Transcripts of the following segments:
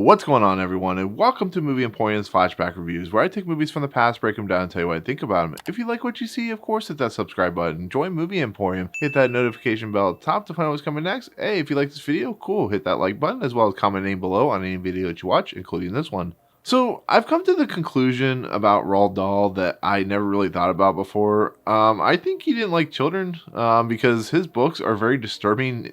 What's going on, everyone, and welcome to Movie Emporium's Flashback Reviews, where I take movies from the past, break them down, and tell you what I think about them. If you like what you see, of course, hit that subscribe button. Join Movie Emporium. Hit that notification bell at the top to find out what's coming next. Hey, if you like this video, cool. Hit that like button, as well as comment name below on any video that you watch, including this one. So, I've come to the conclusion about Roald Dahl that I never really thought about before. I think he didn't like children because his books are very disturbing,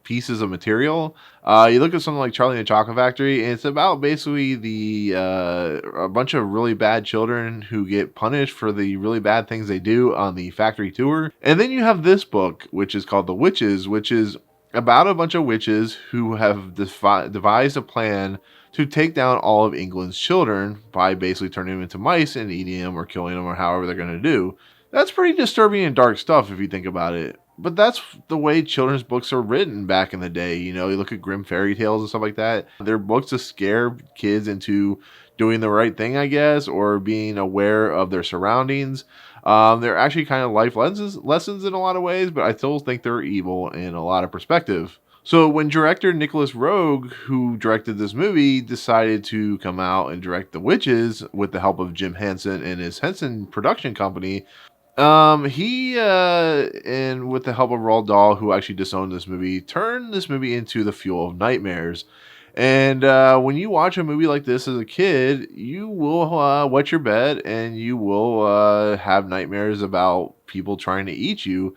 pieces of material. You look at something like Charlie and the Chocolate Factory, and it's about basically a bunch of really bad children who get punished for the really bad things they do on the factory tour. And then you have this book, which is called The Witches, which is about a bunch of witches who have devised a plan to take down all of England's children by basically turning them into mice and eating them or killing them or however they're going to do. That's pretty disturbing and dark stuff if you think about it. But that's the way children's books are written back in the day. You know, you look at Grimm fairy tales and stuff like that. They're books to scare kids into doing the right thing, I guess, or being aware of their surroundings. They're actually kind of life lessons in a lot of ways, but I still think they're evil in a lot of perspective. So when director Nicolas Roeg, who directed this movie, decided to come out and direct The Witches with the help of Jim Henson and his Henson production company, he and with the help of Roald Dahl, who actually disowned this movie, turned this movie into the fuel of nightmares. And when you watch a movie like this as a kid, you will wet your bed and you will have nightmares about people trying to eat you.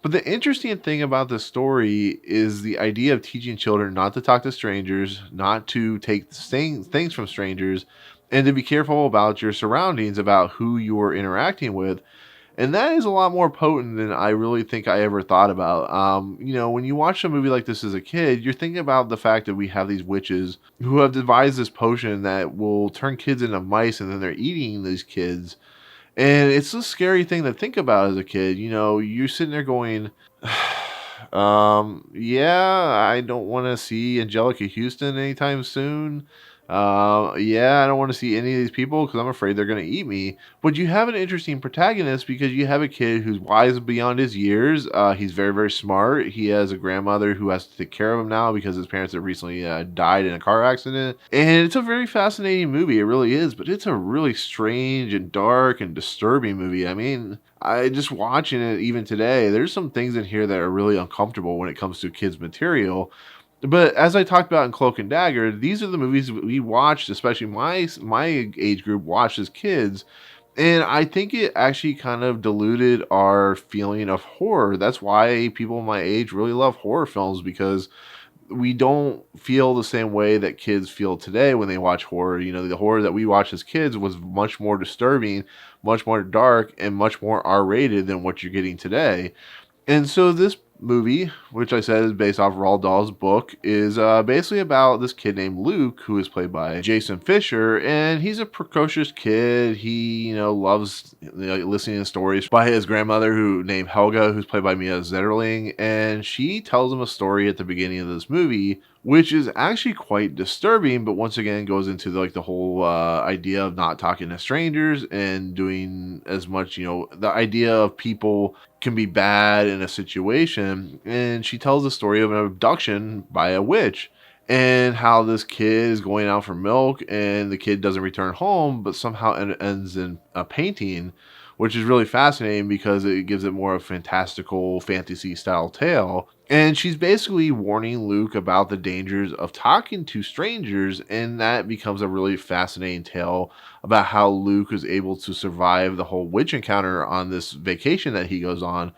But the interesting thing about this story is the idea of teaching children not to talk to strangers, not to take things from strangers, and to be careful about your surroundings, about who you are interacting with. And that is a lot more potent than I really think I ever thought about. When you watch a movie like this as a kid, you're thinking about the fact that we have these witches who have devised this potion that will turn kids into mice, and then they're eating these kids. And it's a scary thing to think about as a kid. You know, you're sitting there going, yeah, I don't want to see Angelica Huston anytime soon. Yeah, I don't want to see any of these people because I'm afraid they're going to eat me. But you have an interesting protagonist because you have a kid who's wise beyond his years. He's very, very smart. He has a grandmother who has to take care of him now because his parents have recently died in a car accident. And it's a very fascinating movie. It really is. But it's a really strange and dark and disturbing movie. I mean, I just watching it even today, there's some things in here that are really uncomfortable when it comes to kids' material. But as I talked about in Cloak and Dagger, these are the movies we watched, especially my age group watched as kids. And I think it actually kind of diluted our feeling of horror. That's why people my age really love horror films, because we don't feel the same way that kids feel today when they watch horror. You know, the horror that we watched as kids was much more disturbing, much more dark, and much more R-rated than what you're getting today. And so this movie, which I said is based off Roald Dahl's book, is basically about this kid named Luke, who is played by Jasen Fisher, and he's a precocious kid. He, loves listening to stories by his grandmother, who named Helga, who's played by Mia Zetterling, and she tells him a story at the beginning of this movie, which is actually quite disturbing, but once again goes into the whole idea of not talking to strangers and doing as much, the idea of people can be bad in a situation. And she tells the story of an abduction by a witch and how this kid is going out for milk and the kid doesn't return home, but somehow ends in a painting, which is really fascinating because it gives it more of a fantastical fantasy style tale. And she's basically warning Luke about the dangers of talking to strangers, and that becomes a really fascinating tale about how Luke is able to survive the whole witch encounter on this vacation that he goes on.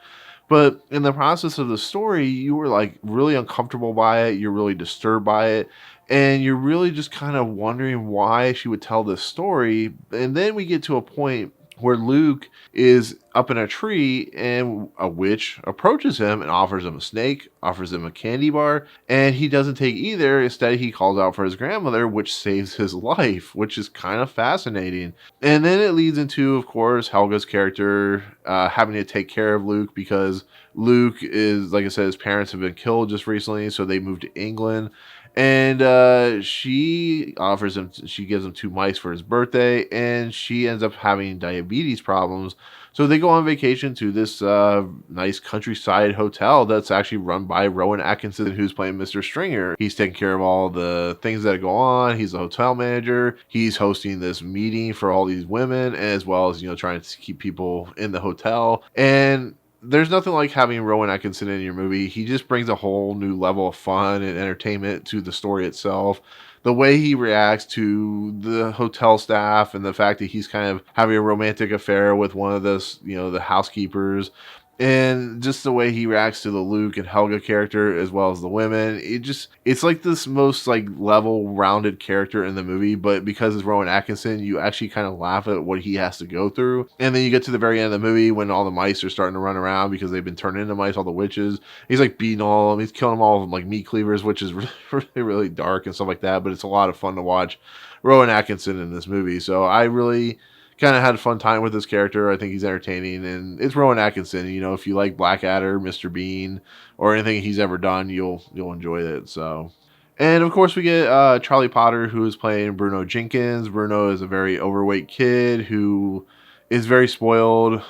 But in the process of the story, you were really uncomfortable by it, you're really disturbed by it, and you're really just kind of wondering why she would tell this story. And then we get to a point where Luke is up in a tree and a witch approaches him and offers him a snake, offers him a candy bar, and he doesn't take either. Instead, he calls out for his grandmother, which saves his life, which is kind of fascinating. And then it leads into, of course, Helga's character having to take care of Luke because Luke is, like I said, his parents have been killed just recently, so they moved to England. And she gives him two mice for his birthday, and she ends up having diabetes problems. So they go on vacation to this nice countryside hotel that's actually run by Rowan Atkinson, who's playing Mr. Stringer. He's taking care of all the things that go on. He's a hotel manager. He's hosting this meeting for all these women, as well as, trying to keep people in the hotel. And there's nothing like having Rowan Atkinson in your movie. He just brings a whole new level of fun and entertainment to the story itself. The way he reacts to the hotel staff and the fact that he's kind of having a romantic affair with one of the housekeepers, and just the way he reacts to the Luke and Helga character as well as the women. It's like this most like level rounded character in the movie, but because it's Rowan Atkinson, you actually kind of laugh at what he has to go through. And then you get to the very end of the movie when all the mice are starting to run around because they've been turned into mice, all the witches. He's like beating all of them. He's killing them all with like meat cleavers, which is really, really dark and stuff like that, but it's a lot of fun to watch Rowan Atkinson in this movie. So I really kind of had a fun time with this character. I think he's entertaining, and it's Rowan Atkinson. If you like Blackadder, Mr. Bean, or anything he's ever done, you'll enjoy it. So, and of course we get Charlie Potter, who is playing Bruno Jenkins. Bruno is a very overweight kid who is very spoiled.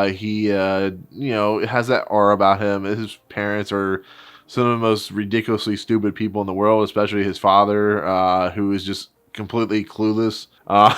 He has that aura about him. His parents are some of the most ridiculously stupid people in the world, especially his father, who is just completely clueless.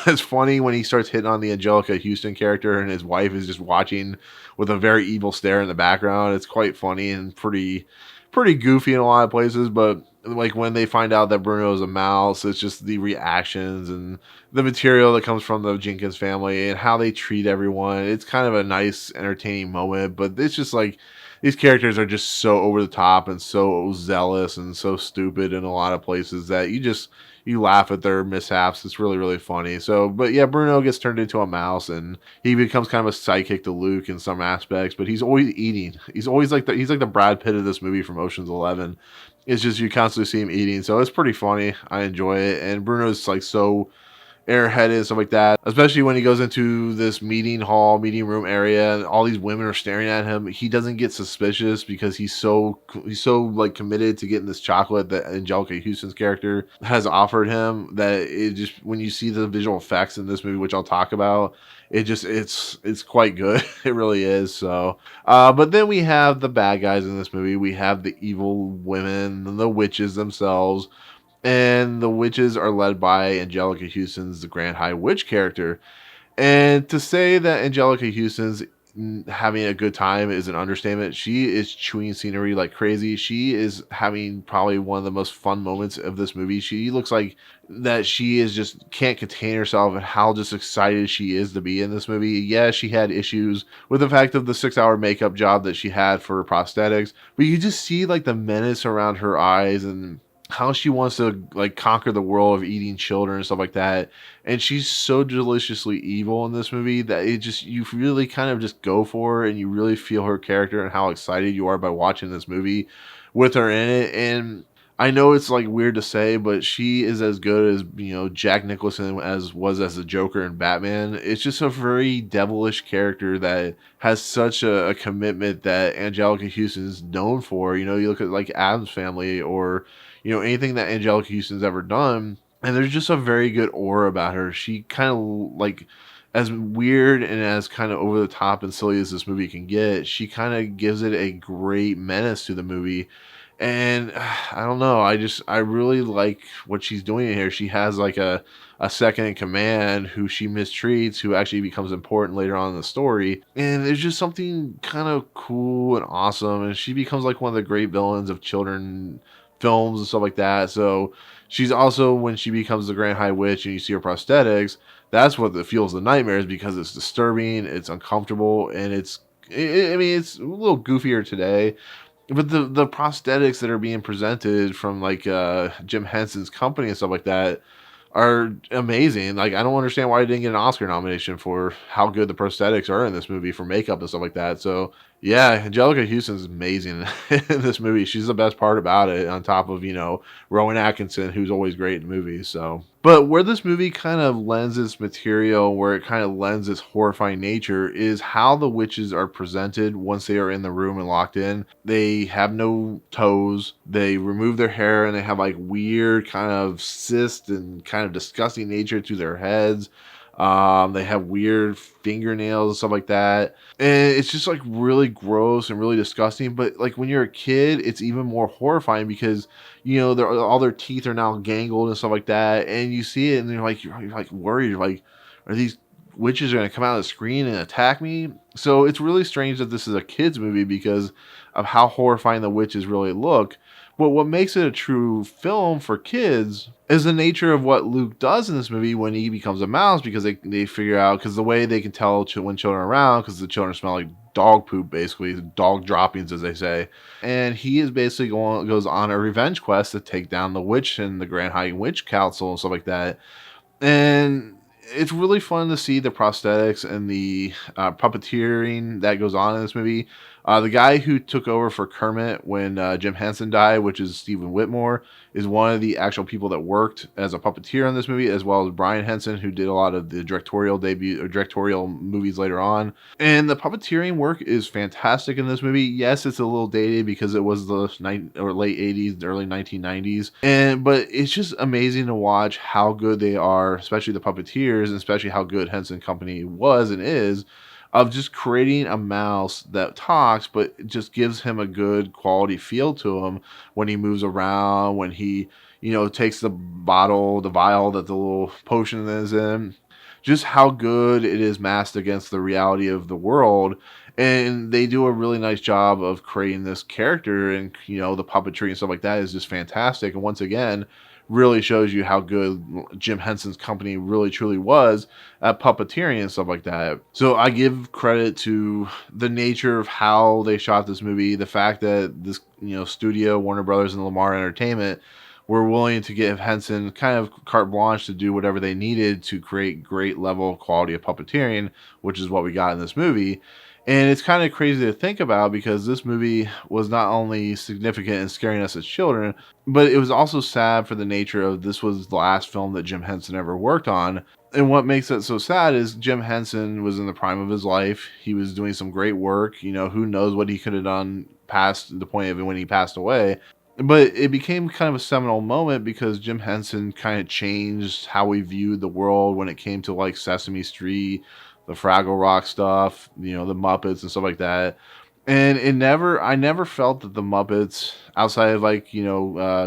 It's funny when he starts hitting on the Angelica Huston character and his wife is just watching with a very evil stare in the background. It's quite funny and pretty goofy in a lot of places, but like when they find out that Bruno is a mouse, it's just the reactions and the material that comes from the Jenkins family and how they treat everyone. It's kind of a nice, entertaining moment, but it's just like these characters are just so over the top and so zealous and so stupid in a lot of places that you laugh at their mishaps. It's really, really funny. So, but yeah, Bruno gets turned into a mouse and he becomes kind of a sidekick to Luke in some aspects, but he's always eating. He's always he's like the Brad Pitt of this movie from Ocean's 11. It's just, you constantly see him eating. So it's pretty funny. I enjoy it. And Bruno's like so airheaded and stuff like that. Especially when he goes into this meeting room area, and all these women are staring at him. He doesn't get suspicious because he's so like committed to getting this chocolate that Angelica Houston's character has offered him, that it just, when you see the visual effects in this movie, which I'll talk about, it's quite good. It really is. So, but then we have the bad guys in this movie. We have the evil women, the witches themselves. And the witches are led by Angelica Houston's the Grand High Witch character. And to say that Angelica Houston's having a good time is an understatement. She is chewing scenery like crazy. She is having probably one of the most fun moments of this movie. She looks like that she is just can't contain herself and how just excited she is to be in this movie. Yeah, she had issues with the fact of the 6-hour makeup job that she had for prosthetics, but you just see like the menace around her eyes and how she wants to like conquer the world of eating children and stuff like that. And she's so deliciously evil in this movie that you really kind of just go for her and you really feel her character and how excited you are by watching this movie with her in it. And I know it's like weird to say, but she is as good as, Jack Nicholson as the Joker and Batman. It's just a very devilish character that has such a commitment that Angelica Houston is known for. You look at like Addams Family or, anything that Angelica Houston's ever done, and there's just a very good aura about her. She kind of like, as weird and as kind of over the top and silly as this movie can get, she kind of gives it a great menace to the movie. And I don't know, I really like what she's doing here. She has like a second in command who she mistreats, who actually becomes important later on in the story. And there's just something kind of cool and awesome. And she becomes like one of the great villains of children films and stuff like that. So she's also, when she becomes the Grand High Witch and you see her prosthetics, that's what fuels the nightmares, because it's disturbing, it's uncomfortable, and I mean, it's a little goofier today. But the prosthetics that are being presented from like Jim Henson's company and stuff like that are amazing. Like, I don't understand why I didn't get an Oscar nomination for how good the prosthetics are in this movie for makeup and stuff like that. So Yeah, Angelica Houston's amazing in this movie. She's the best part about it, on top of, Rowan Atkinson, who's always great in movies. So, but where this movie kind of lends its material, where it kind of lends its horrifying nature, is how the witches are presented once they are in the room and locked in. They have no toes, they remove their hair, and they have like weird kind of cyst and kind of disgusting nature to their heads. They have weird fingernails and stuff like that, and it's just like really gross and really disgusting. But like when you're a kid, it's even more horrifying because all their teeth are now gangled and stuff like that, and you see it and you're like worried. You're like, are these witches going to come out of the screen and attack me? So it's really strange that this is a kids movie because of how horrifying the witches really look. But what makes it a true film for kids is the nature of what Luke does in this movie when he becomes a mouse, because they figure out, because the way they can tell when children are around, because the children smell like dog poop, basically dog droppings, as they say. And he is basically goes on a revenge quest to take down the witch and the Grand High Witch Council and stuff like that. And it's really fun to see the prosthetics and the puppeteering that goes on in this movie. The guy who took over for Kermit when Jim Henson died, which is Stephen Whitmore, is one of the actual people that worked as a puppeteer on this movie, as well as Brian Henson, who did a lot of the directorial movies later on. And the puppeteering work is fantastic in this movie. Yes, it's a little dated because it was the late 80s, early 1990s, but it's just amazing to watch how good they are, especially the puppeteers, and especially how good Henson Company was and is, of just creating a mouse that talks, but it just gives him a good quality feel to him when he moves around, when he, takes the vial that the little potion is in. Just how good it is masked against the reality of the world. And they do a really nice job of creating this character, and, the puppetry and stuff like that is just fantastic. And once again, really shows you how good Jim Henson's company really truly was at puppeteering and stuff like that. So I give credit to the nature of how they shot this movie, the fact that this, studio, Warner Brothers and Lamar Entertainment, were willing to give Henson kind of carte blanche to do whatever they needed to create great level of quality of puppeteering, which is what we got in this movie. And it's kind of crazy to think about, because this movie was not only significant in scaring us as children, but it was also sad for the nature of this was the last film that Jim Henson ever worked on. And what makes it so sad is Jim Henson was in the prime of his life. He was doing some great work. Who knows what he could have done past the point of when he passed away. But it became kind of a seminal moment because Jim Henson kind of changed how we viewed the world when it came to like Sesame Street, the Fraggle Rock stuff, the Muppets and stuff like that. And I never felt that the Muppets, outside of like,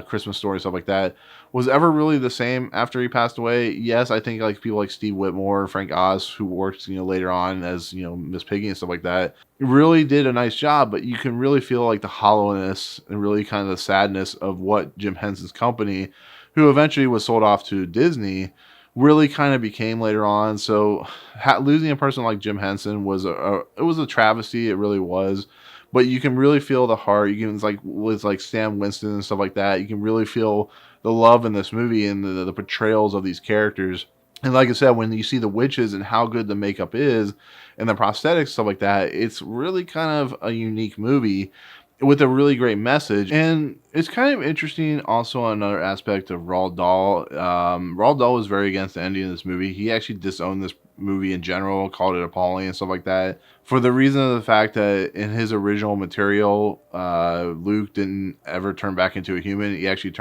Christmas Story and stuff like that, was ever really the same after he passed away. Yes, I think like people like Steve Whitmore, Frank Oz, who worked, later on as, Miss Piggy and stuff like that, really did a nice job, but you can really feel like the hollowness and really kind of the sadness of what Jim Henson's company, who eventually was sold off to Disney, really kind of became later on. So losing a person like Jim Henson was it was a travesty. It really was. But you can really feel the heart. You can, it's like with like Stan Winston and stuff like that. You can really feel the love in this movie and the portrayals of these characters. And like I said, when you see the witches and how good the makeup is and the prosthetics, stuff like that, it's really kind of a unique movie with a really great message. And it's kind of interesting also on another aspect of Roald Dahl. Roald Dahl was very against the ending of this movie. He actually disowned this movie in general, called it appalling and stuff like that, for the reason of the fact that in his original material, Luke didn't ever turn back into a human. He actually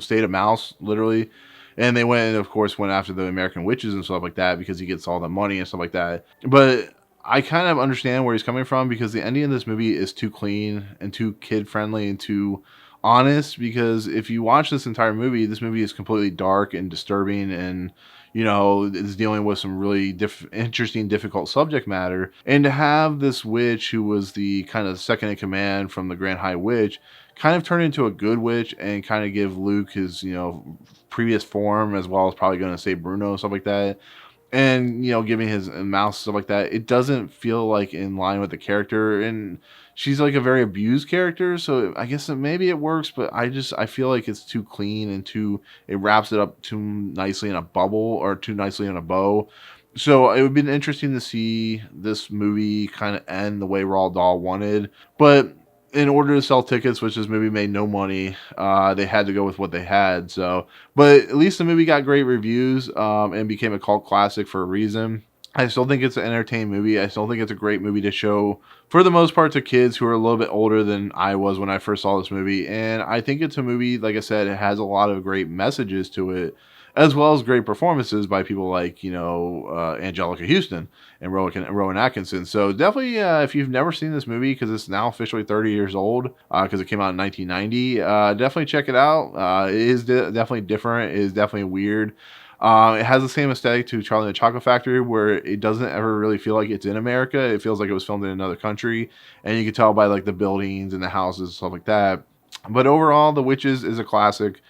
stayed a mouse, literally. And they of course, went after the American witches and stuff like that because he gets all the money and stuff like that. But I kind of understand where he's coming from, because the ending of this movie is too clean and too kid friendly and too honest. Because if you watch this entire movie, this movie is completely dark and disturbing, and it's dealing with some really interesting, difficult subject matter. And to have this witch, who was the kind of second in command from the Grand High Witch, kind of turn into a good witch and kind of give Luke his previous form, as well as probably going to say Bruno, stuff like that, and giving his mouse, stuff like that, it doesn't feel like in line with the character. And she's like a very abused character, so I guess maybe it works, but I feel like it's too clean and it wraps it up too nicely in a bubble, or too nicely in a bow. So it would have been interesting to see this movie kind of end the way Roald Dahl wanted, but in order to sell tickets, which this movie made no money, they had to go with what they had. So, but at least the movie got great reviews and became a cult classic for a reason. I still think it's an entertaining movie. I still think it's a great movie to show, for the most part, to kids who are a little bit older than I was when I first saw this movie. And I think it's a movie, like I said, it has a lot of great messages to it, as well as great performances by people like, Angelica Huston and Rowan Atkinson. So definitely, if you've never seen this movie, because it's now officially 30 years old, because it came out in 1990, definitely check it out. It is definitely different. It is definitely weird. It has the same aesthetic to Charlie and the Chocolate Factory, where it doesn't ever really feel like it's in America. It feels like it was filmed in another country, and you can tell by like the buildings and the houses and stuff like that. But overall, The Witches is a classic.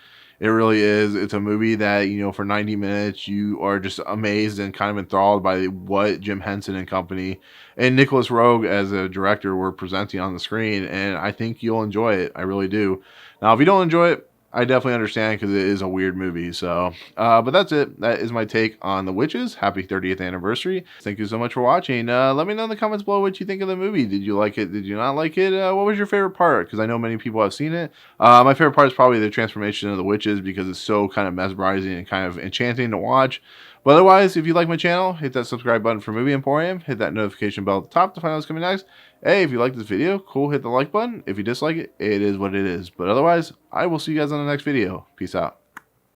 It really is. It's a movie that, for 90 minutes, you are just amazed and kind of enthralled by what Jim Henson and company and Nicolas Roeg as a director were presenting on the screen. And I think you'll enjoy it. I really do. Now, if you don't enjoy it, I definitely understand because it is a weird movie. So, but that's it. That is my take on The Witches. Happy 30th anniversary. Thank you so much for watching. Let me know in the comments below what you think of the movie. Did you like it? Did you not like it? What was your favorite part? Because I know many people have seen it. My favorite part is probably the transformation of the witches because it's so kind of mesmerizing and kind of enchanting to watch. But otherwise, if you like my channel, hit that subscribe button for Movie Emporium. Hit that notification bell at the top to find out what's coming next. Hey, if you like this video, cool, hit the like button. If you dislike it, it is what it is. But otherwise, I will see you guys on the next video. Peace out.